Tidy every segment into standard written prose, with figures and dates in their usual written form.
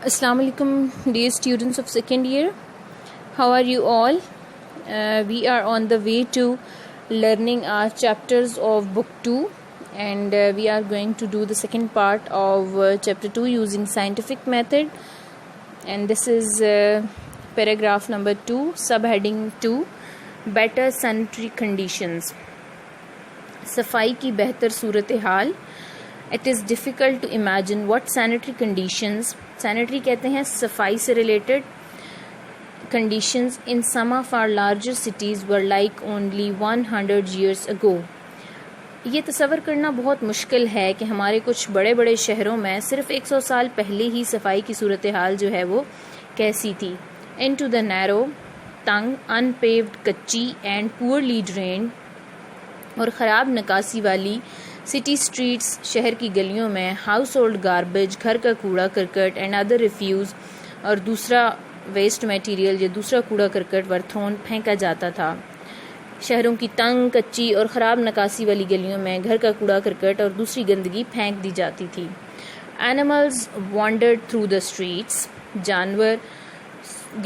Assalamu alaikum, dear students of second year. How are you all? We are on the way to learning our chapters of book 2, and we are going to do the second part of chapter 2 using scientific method. And this is paragraph number 2, subheading 2, better sanitary conditions. صفائی کی بہتر صورتحال. It is difficult to imagine what sanitary conditions, sanitary کہتے ہیں صفائی سے related conditions in some of our larger cities were like only 100 years ago. یہ تصور کرنا بہت مشکل ہے کہ ہمارے کچھ بڑے بڑے شہروں میں صرف 100 سال پہلے ہی صفائی کی صورتحال جو ہے وہ کیسی تھی. Into the narrow, تنگ, unpaved, کچی and poorly drained اور خراب نکاسی والی سٹی اسٹریٹس شہر کی گلیوں میں ہاؤس ہولڈ گاربیج, گھر کا کوڑا کرکٹ اینڈ ادر ریفیوز اور دوسرا ویسٹ میٹیریل یا دوسرا کوڑا کرکٹ ور تھرون پھینکا جاتا تھا. شہروں کی تنگ, کچی اور خراب نکاسی والی گلیوں میں گھر کا کوڑا کرکٹ اور دوسری گندگی پھینک دی جاتی تھی. اینیملز وانڈرڈ تھرو دا اسٹریٹس, جانور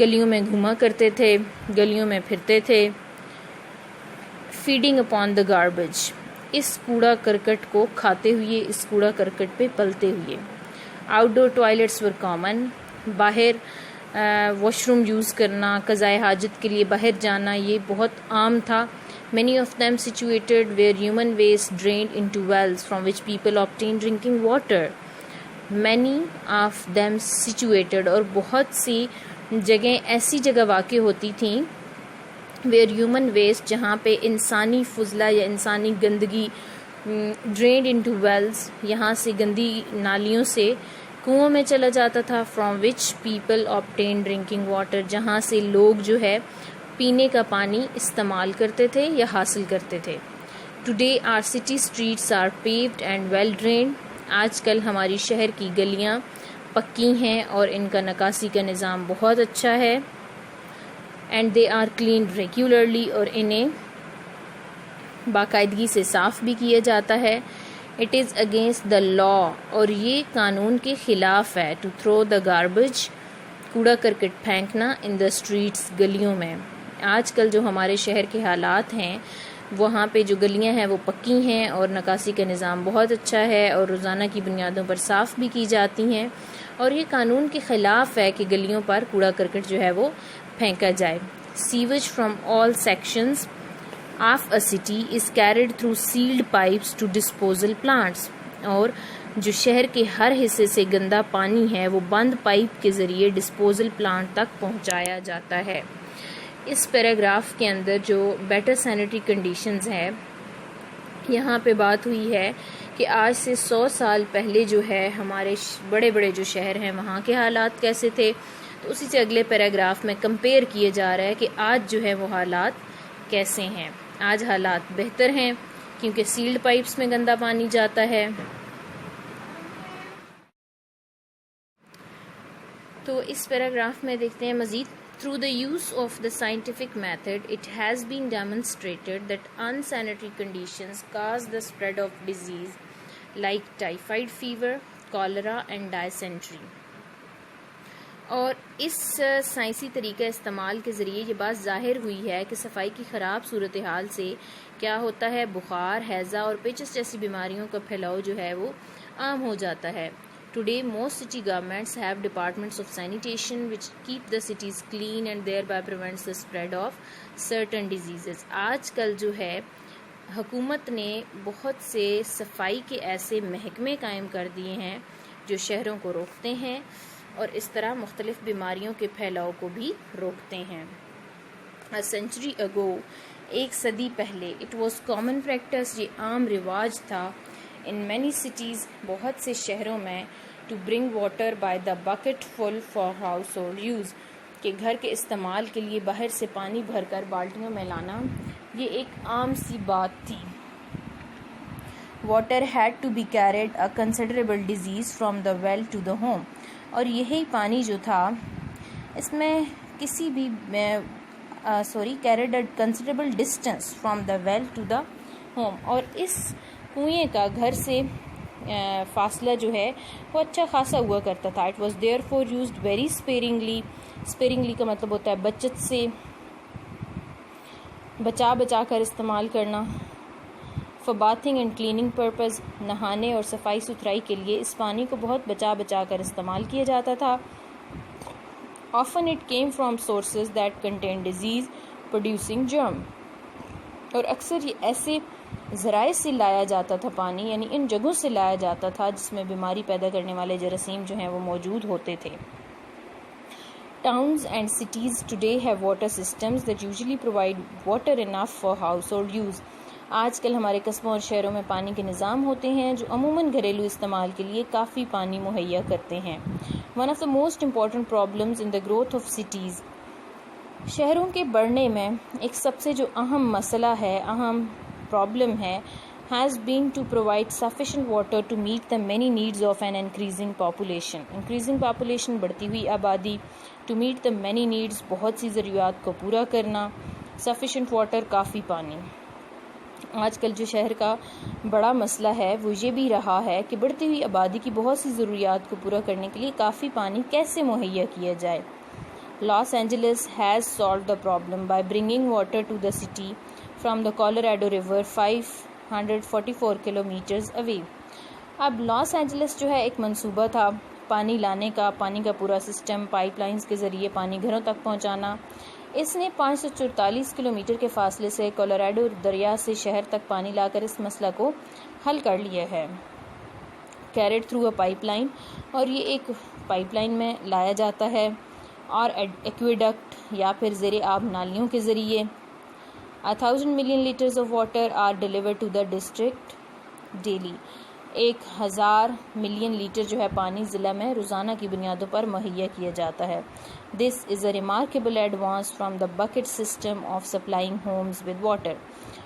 گلیوں میں گھوما کرتے تھے, گلیوں میں پھرتے تھے. فیڈنگ اپون دا گاربیج, اس کوڑا کرکٹ کو کھاتے ہوئے, اس کوڑا کرکٹ پہ پلتے ہوئے. آؤٹ ڈور ٹوائلٹس ور کامن, باہر واش روم یوز کرنا, قضائے حاجت کے لیے باہر جانا یہ بہت عام تھا. Many of them situated where human waste drained into wells from which people obtain drinking water. Many of them situated, اور بہت سی جگہیں ایسی جگہ واقع ہوتی تھیں ویئر ہیومن ویسٹ, جہاں پہ انسانی فضلہ یا انسانی گندگی ڈرینڈ انٹو ویلز, یہاں سے گندی نالیوں سے کنوؤں میں چلا جاتا تھا. From which people obtain drinking water, جہاں سے لوگ جو ہے پینے کا پانی استعمال کرتے تھے یا حاصل کرتے تھے. Today our city streets are paved and well drained, آج کل ہماری شہر کی گلیاں پکی ہیں اور ان کا نکاسی کا نظام بہت اچھا ہے. And they are cleaned regularly, اور انہیں باقاعدگی سے صاف بھی کیا جاتا ہے. اٹ از اگینسٹ دا لا, اور یہ قانون کے خلاف ہے, ٹو تھرو دا گاربیج, کوڑا کرکٹ پھینکنا, ان دا اسٹریٹس, گلیوں میں. آج کل جو ہمارے شہر کے حالات ہیں, وہاں پہ جو گلیاں ہیں وہ پکی ہیں اور نکاسی کا نظام بہت اچھا ہے اور روزانہ کی بنیادوں پر صاف بھی کی جاتی ہیں, اور یہ قانون کے خلاف ہے کہ گلیوں پر کوڑا کرکٹ جو ہے وہ پھینکا جائے. Sewage from all sections of a city is carried through sealed pipes to disposal plants, اور جو شہر کے ہر حصے سے گندا پانی ہے وہ بند پائپ کے ذریعے ڈسپوزل پلانٹ تک پہنچایا جاتا ہے. اس پیراگراف کے اندر جو بیٹر سینیٹری کنڈیشنز ہے, یہاں پہ بات ہوئی ہے کہ آج سے 100 سال پہلے جو ہے ہمارے بڑے بڑے جو شہر ہیں وہاں کے حالات کیسے تھے. تو اسی سے اگلے پیراگراف میں کمپیئر کیے جا رہا ہے کہ آج جو ہے وہ حالات کیسے ہیں. آج حالات بہتر ہیں کیونکہ سیلڈ پائپس میں گندا پانی جاتا ہے. تو اس پیراگراف میں دیکھتے ہیں مزید. Through the use of the scientific method, it has been demonstrated that unsanitary conditions cause the spread of disease like typhoid fever, cholera and dysentery. اور اس سائنسی طریقہ استعمال کے ذریعے یہ بات ظاہر ہوئی ہے کہ صفائی کی خراب صورتحال سے کیا ہوتا ہے, بخار, ہیضہ اور پیچس جیسی بیماریوں کا پھیلاؤ جو ہے وہ عام ہو جاتا ہے. Today, most city governments have departments of sanitation which keep the cities clean and thereby prevents the spread of certain diseases. آج کل جو ہے حکومت نے بہت سے صفائی کے ایسے محکمے قائم کر دیے ہیں جو شہروں کو روکتے ہیں اور اس طرح مختلف بیماریوں کے پھیلاؤ کو بھی روکتے ہیں. A century ago, ایک صدی پہلے, it was common practice, یہ عام رواج تھا, in many cities, بہت سے شہروں میں, to bring water by the bucket full for household use, کہ گھر کے استعمال کے لیے باہر سے پانی بھر کر بالٹیوں میں لانا یہ ایک عام سی بات تھی. Water had to be carried a considerable distance from the well to the home, اور یہی پانی جو تھا اس میں کسی بھی carried a considerable distance from the well to the home, اور اس کنویں کا گھر سے فاصلہ جو ہے وہ اچھا خاصا ہوا کرتا تھا. It was there for used very sparingly کا مطلب ہوتا ہے بچت سے بچا کر استعمال کرنا. For bathing and cleaning purpose, نہانے اور صفائی ستھرائی کے لیے اس پانی کو بہت بچا کر استعمال کیا جاتا تھا. Often it came from sources that contain disease producing جرم، اور اکثر یہ ایسے ذرائع سے لایا جاتا تھا پانی، یعنی ان جگہوں سے لایا جاتا تھا جس میں بیماری پیدا کرنے والے جراثیم جو ہیں وہ موجود ہوتے تھے. Towns and cities today have water systems that usually provide water enough for household use. آج کل ہمارے قصبوں اور شہروں میں پانی کے نظام ہوتے ہیں جو عموماً گھریلو استعمال کے لیے کافی پانی مہیا کرتے ہیں. One of the most important problems in the growth of cities، شہروں کے بڑھنے میں ایک سب سے جو اہم مسئلہ ہے، اہم پرابلم ہے، has been to provide sufficient water to meet the many needs of an increasing population، بڑھتی ہوئی آبادی، to meet the many needs، بہت سی ضروریات کو پورا کرنا، sufficient water، کافی پانی. آج کل جو شہر کا بڑا مسئلہ ہے وہ یہ بھی رہا ہے کہ بڑھتی ہوئی آبادی کی بہت سی ضروریات کو پورا کرنے کے لیے کافی پانی کیسے مہیا کیا جائے. Los Angeles has solved the problem by bringing water to the city from the Colorado River 544 kilometers away. اب لاس اینجلس جو ہے ایک منصوبہ تھا پانی لانے کا، پانی کا پورا سسٹم، پائپ لائنز کے ذریعے پانی گھروں تک پہنچانا. اس نے 544 کلومیٹر کے فاصلے سے کولوراڈو دریا سے شہر تک پانی لا کر اس مسئلہ کو حل کر لیا ہے. Carried through a pipe line, اور یہ ایک پائپ لائن میں لایا جاتا ہے، اور ایکویڈکٹ یا پھر زیر آب نالیوں کے ذریعے. 1000 million liters of water are delivered to the district daily. 1000 million litre جو ہے پانی ضلع میں روزانہ کی بنیادوں پر مہیا کیا جاتا ہے. This is a remarkable advance from the bucket system of supplying homes with water.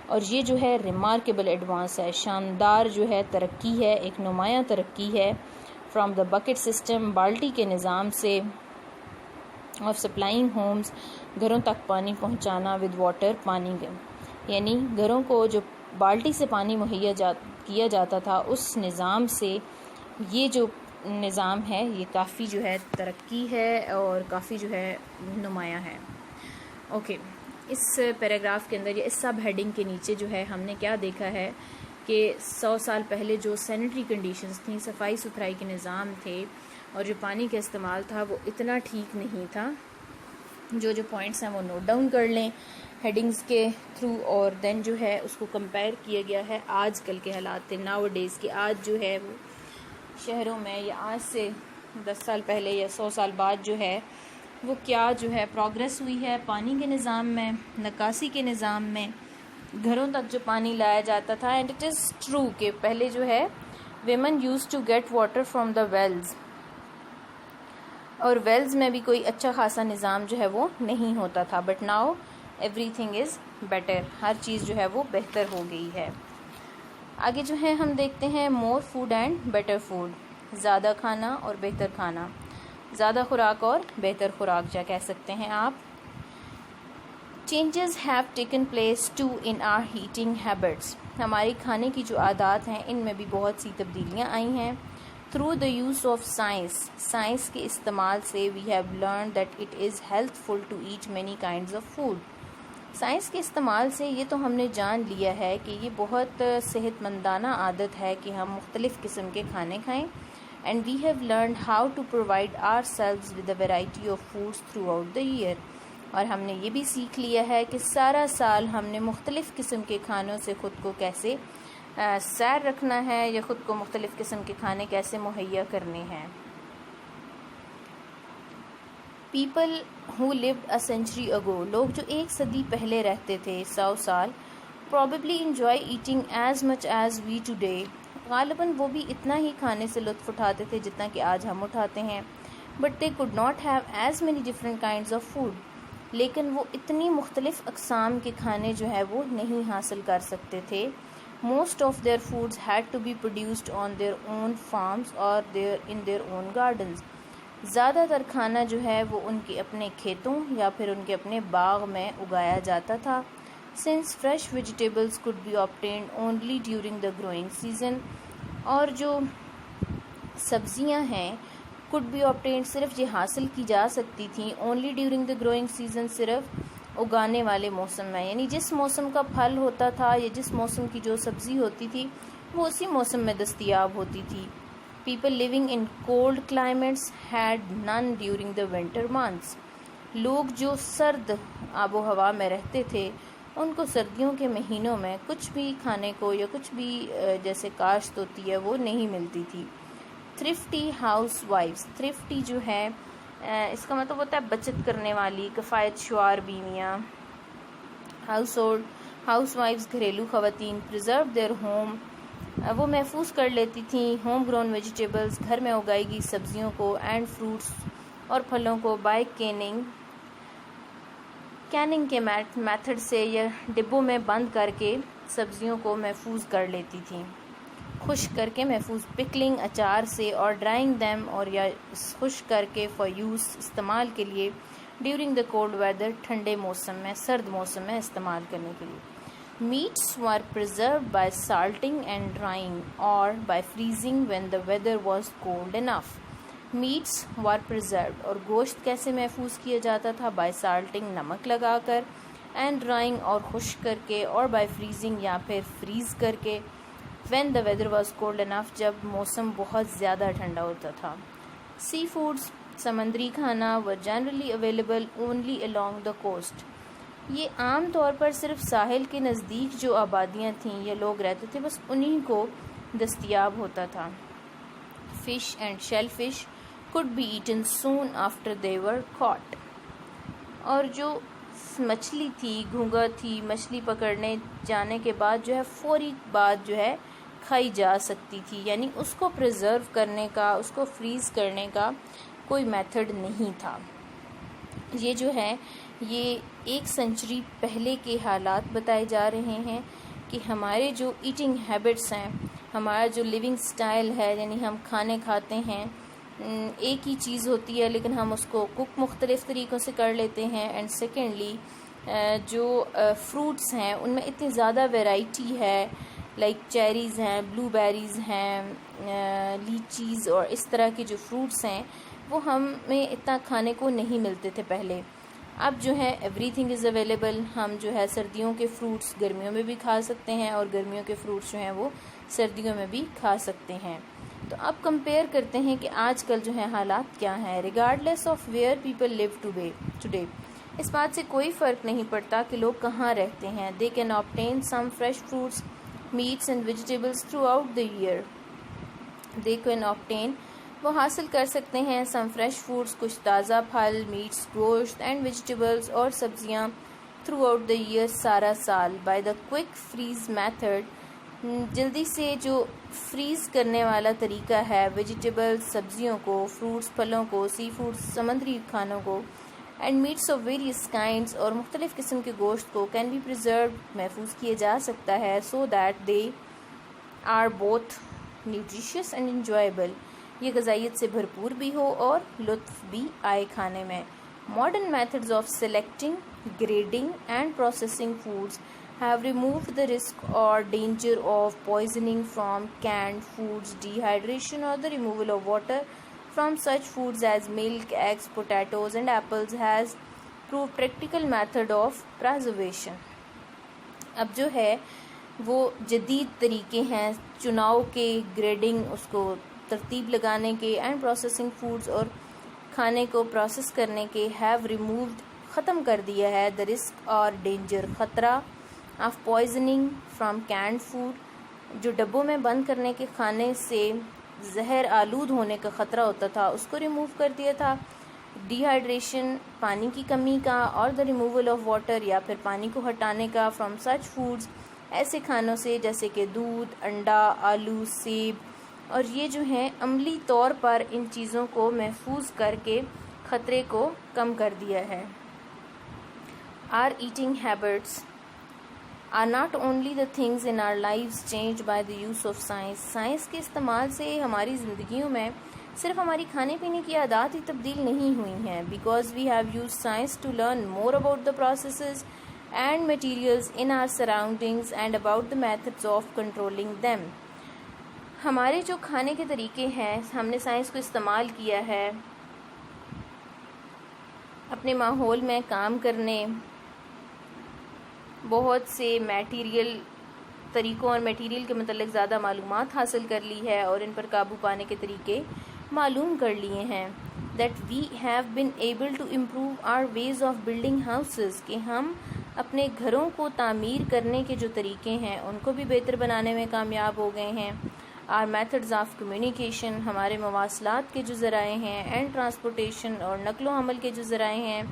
اور یہ جو ہے ریمارکیبل ایڈوانس ہے، شاندار جو ہے ترقی ہے، ایک نمایاں ترقی ہے. فرام دا بکٹ سسٹم، بالٹی کے نظام سے، آف سپلائنگ ہومز، گھروں تک پانی پہنچانا، ود واٹر، پانی، یعنی گھروں کو جو بالٹی سے پانی مہیا کیا جاتا تھا اس نظام سے یہ جو نظام ہے یہ کافی جو ہے ترقی ہے اور کافی جو ہے نمایاں ہے. اوکے، اس پیراگراف کے اندر یا اس سب ہیڈنگ کے نیچے جو ہے ہم نے کیا دیکھا ہے کہ 100 سال پہلے جو سینیٹری کنڈیشنز تھیں، صفائی ستھرائی کے نظام تھے اور جو پانی کا استعمال تھا وہ اتنا ٹھیک نہیں تھا. جو پوائنٹس ہیں وہ نوٹ ڈاؤن کر لیں ہیڈنگز کے تھرو، اور دین جو ہے اس کو کمپیئر کیا گیا ہے آج کل کے حالات تھے، ناؤ ڈیز کے. آج جو ہے وہ شہروں میں یا آج سے 10 سال پہلے یا 100 سال بعد جو ہے وہ کیا جو ہے پروگریس ہوئی ہے پانی کے نظام میں، نکاسی کے نظام میں، گھروں تک جو پانی لایا جاتا تھا. اینڈ اٹ از ٹرو کہ پہلے جو ہے women use to get water from the wells, اور ویلز میں بھی کوئی اچھا خاصا نظام جو ہے وہ نہیں ہوتا تھا. But now everything is better, ہر چیز جو ہے وہ بہتر ہو گئی ہے. آگے جو ہے ہم دیکھتے ہیں مور فوڈ اینڈ بیٹر فوڈ، زیادہ کھانا اور بہتر کھانا، زیادہ خوراک اور بہتر خوراک جا کہہ سکتے ہیں آپ. Changes have taken place to in our eating habits, ہماری کھانے کی جو عادات ہیں ان میں بھی بہت سی تبدیلیاں آئی ہیں. Through the use of science کے استعمال سے we have learn that it is healthful to eat many kinds of food. Science کے استعمال سے یہ تو ہم نے جان لیا ہے کہ یہ بہت صحت مندانہ عادت ہے کہ ہم مختلف قسم کے کھانے کھائیں. And we have learned how to provide ourselves with a variety of foods throughout the year, اور ہم نے یہ بھی سیکھ لیا ہے کہ سارا سال ہم نے مختلف قسم کے کھانوں سے خود کو کیسے سیر رکھنا ہے یا خود کو مختلف قسم کے کھانے کیسے مہیا کرنے ہیں. People who lived a century اگو، لوگ جو 1 صدی پہلے رہتے تھے، 100 سال، probably enjoy eating as much as we today, غالباً وہ بھی اتنا ہی کھانے سے لطف اٹھاتے تھے جتنا کہ آج ہم اٹھاتے ہیں. But they could not have as many different kinds of food, لیکن وہ اتنی مختلف اقسام کے کھانے جو ہے وہ نہیں حاصل کر سکتے تھے. Most of their foods had to be produced on their own farms اور ان دیئر اون گارڈنز، زیادہ تر کھانا جو ہے وہ ان کے اپنے کھیتوں یا پھر ان کے اپنے باغ میں اگایا جاتا تھا. Since fresh vegetables could be obtained only during the growing season، اور جو سبزیاں ہیں could be obtained صرف یہ حاصل کی جا سکتی تھیں only during the growing season صرف اگانے والے موسم میں، یعنی جس موسم کا پھل ہوتا تھا یا جس موسم کی جو سبزی ہوتی تھی وہ اسی موسم میں دستیاب ہوتی تھی. People living in cold climates had none during the winter months. لوگ جو سرد آب و ہوا میں رہتے تھے ان کو سردیوں کے مہینوں میں کچھ بھی کھانے کو یا کچھ بھی جیسے کاشت ہوتی ہے وہ نہیں ملتی تھی. thrifty housewives، thrifty جو ہے اس کا مطلب ہوتا ہے بچت کرنے والی، کفایت شعار بیویاں. ہاؤس وائفز گھریلو خواتین. preserve their home، وہ محفوظ کر لیتی تھیں ہوم گرون ویجیٹیبلز، گھر میں اگائی گئی سبزیوں کو، اینڈ فروٹس اور پھلوں کو، بائی کیننگ کے میتھڈ سے یا ڈبوں میں بند کر کے سبزیوں کو محفوظ کر لیتی تھیں، خشک کر کے محفوظ. پکلنگ اچار سے، اور ڈرائنگ دیم، اور یا خشک کر کے فار یوز استعمال کے لیے. ڈیورنگ دا کولڈ ویدر ٹھنڈے موسم میں، سرد موسم میں استعمال کرنے کے لیے. Meats were preserved by salting and drying or by freezing when the weather was cold enough. Meats were preserved، اور گوشت کیسے محفوظ کیا جاتا تھا؟ by salting، نمک لگا کر، and drying، اور خشک کر کے، اور by freezing، یا پھر فریز کر کے. when the weather was cold enough، جب موسم بہت زیادہ ٹھنڈا ہوتا تھا. Sea foods، سمندری کھانا were generally available only along the coast، یہ عام طور پر صرف ساحل کے نزدیک جو آبادیاں تھیں یا لوگ رہتے تھے بس انہی کو دستیاب ہوتا تھا. Fish and shall fish could be eaten soon after they were caught، اور جو مچھلی تھی، گھونگا تھی، مچھلی پکڑنے جانے کے بعد جو ہے فوری بعد جو ہے کھائی جا سکتی تھی، یعنی اس کو پریزرو کرنے کا، اس کو فریز کرنے کا کوئی میتھڈ نہیں تھا. یہ جو ہے یہ 1 سنچری پہلے کے حالات بتائے جا رہے ہیں کہ ہمارے جو ایٹنگ ہیبٹس ہیں، ہمارا جو لیونگ سٹائل ہے، یعنی ہم کھانے کھاتے ہیں ایک ہی چیز ہوتی ہے لیکن ہم اس کو کک مختلف طریقوں سے کر لیتے ہیں. اینڈ سیکنڈلی جو فروٹس ہیں ان میں اتنی زیادہ ویرائٹی ہے، لائک چیریز ہیں، بلو بیریز ہیں، لیچیز، اور اس طرح کے جو فروٹس ہیں وہ ہمیں اتنا کھانے کو نہیں ملتے تھے پہلے. اب جو ہے ایوری تھنگ از اویلیبل، ہم جو ہے سردیوں کے فروٹس گرمیوں میں بھی کھا سکتے ہیں اور گرمیوں کے فروٹس جو ہیں وہ سردیوں میں بھی کھا سکتے ہیں. تو اب کمپیئر کرتے ہیں کہ آج کل جو ہے حالات کیا ہیں. Regardless of where people live today, اس بات سے کوئی فرق نہیں پڑتا کہ لوگ کہاں رہتے ہیں. They can obtain some fresh fruits, meats and vegetables throughout the year. They can obtain, وہ حاصل کر سکتے ہیں سم فریش فوڈس، کچھ تازہ پھل، میٹس، گوشت، اینڈ ویجیٹیبلس، اور سبزیاں تھرو آؤٹ دا ایئر، سارا سال. By the quick freeze method, جلدی سے جو فریز کرنے والا طریقہ ہے، ویجیٹیبلس سبزیوں کو، فروٹس پھلوں کو، سی فوڈس سمندری کھانوں کو، and meats of various kinds, اور مختلف قسم کے گوشت کو، کین بی پریزروڈ، محفوظ کیا جا سکتا ہے، so that they are both nutritious and enjoyable, یہ غذائیت سے بھرپور بھی ہو اور لطف بھی آئے کھانے میں. Modern methods of selecting, grading and processing foods have removed the risk or danger of poisoning from canned foods, dehydration, or the removal of water from such foods as milk, eggs, potatoes, and apples has proved practical method of preservation. اب جو ہے وہ جدید طریقے ہیں چناؤ کے، grading, اس کو ترتیب لگانے کے، اینڈ پروسیسنگ فوڈز، اور کھانے کو پروسیس کرنے کے، ہیو ریمووڈ، ختم کر دیا ہے، the risk اور danger، خطرہ، آف پوائزننگ فرام کینڈ فوڈ، جو ڈبوں میں بند کرنے کے کھانے سے زہر آلود ہونے کا خطرہ ہوتا تھا اس کو ریموو کر دیا تھا. ڈی ہائیڈریشن، پانی کی کمی کا، اور دا ریموول آف واٹر، یا پھر پانی کو ہٹانے کا، فرام سچ فوڈز، ایسے کھانوں سے جیسے کہ دودھ، انڈا، آلو، سیب، اور یہ جو ہیں عملی طور پر ان چیزوں کو محفوظ کر کے خطرے کو کم کر دیا ہے. Our eating habits are not only the things in our lives changed by the use of science. Science کے استعمال سے ہماری زندگیوں میں صرف ہماری کھانے پینے کی عادات ہی تبدیل نہیں ہوئی ہیں. Because we have used science to learn more about the processes and materials in our surroundings and about the methods of controlling them. ہمارے جو کھانے کے طریقے ہیں، ہم نے سائنس کو استعمال کیا ہے اپنے ماحول میں کام کرنے، بہت سے میٹیریل طریقوں اور میٹیریل کے متعلق زیادہ معلومات حاصل کر لی ہے اور ان پر قابو پانے کے طریقے معلوم کر لیے ہیں. That we have been able to improve our ways of building houses، کہ ہم اپنے گھروں کو تعمیر کرنے کے جو طریقے ہیں ان کو بھی بہتر بنانے میں کامیاب ہو گئے ہیں. Our methods of communication، ہمارے مواصلات کے جو ذرائع ہیں، and transportation، اور نقل و حمل کے جو ذرائع ہیں،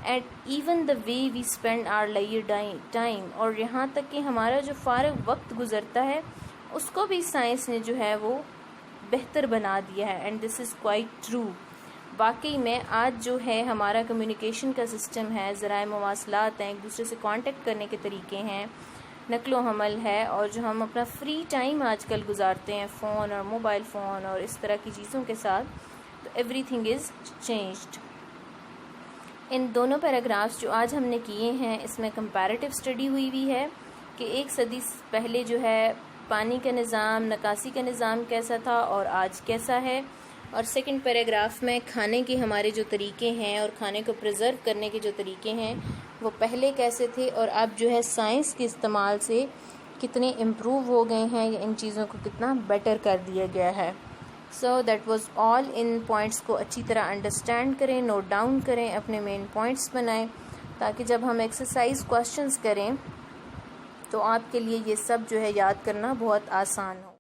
and even the way we spend our leisure time، اور یہاں تک کہ ہمارا جو فارغ وقت گزرتا ہے اس کو بھی سائنس نے جو ہے وہ بہتر بنا دیا ہے. and this is quite true. واقعی میں آج جو ہے ہمارا کمیونیکیشن کا سسٹم ہے، ذرائع مواصلات ہیں، ایک دوسرے سے کانٹیکٹ کرنے کے طریقے ہیں، نقل و حمل ہے، اور جو ہم اپنا فری ٹائم آج کل گزارتے ہیں فون اور موبائل فون اور اس طرح کی چیزوں کے ساتھ، تو ایوری تھنگ از چینجڈ. ان دونوں پیراگرافس جو آج ہم نے کیے ہیں اس میں کمپیریٹیو اسٹڈی ہوئی ہے کہ 1 صدی پہلے جو ہے پانی کا نظام، نکاسی کا نظام کیسا تھا اور آج کیسا ہے، اور سیکنڈ پیراگراف میں کھانے کے ہمارے جو طریقے ہیں اور کھانے کو پریزرو کرنے کے جو طریقے ہیں وہ پہلے کیسے تھے اور اب جو ہے سائنس کے استعمال سے کتنے امپروو ہو گئے ہیں یا ان چیزوں کو کتنا بیٹر کر دیا گیا ہے. So that was all. In points کو اچھی طرح انڈرسٹینڈ کریں، نوٹ ڈاؤن کریں، اپنے مین پوائنٹس بنائیں تاکہ جب ہم ایکسرسائز کوشچنس کریں تو آپ کے لیے یہ سب جو ہے یاد کرنا بہت آسان ہو.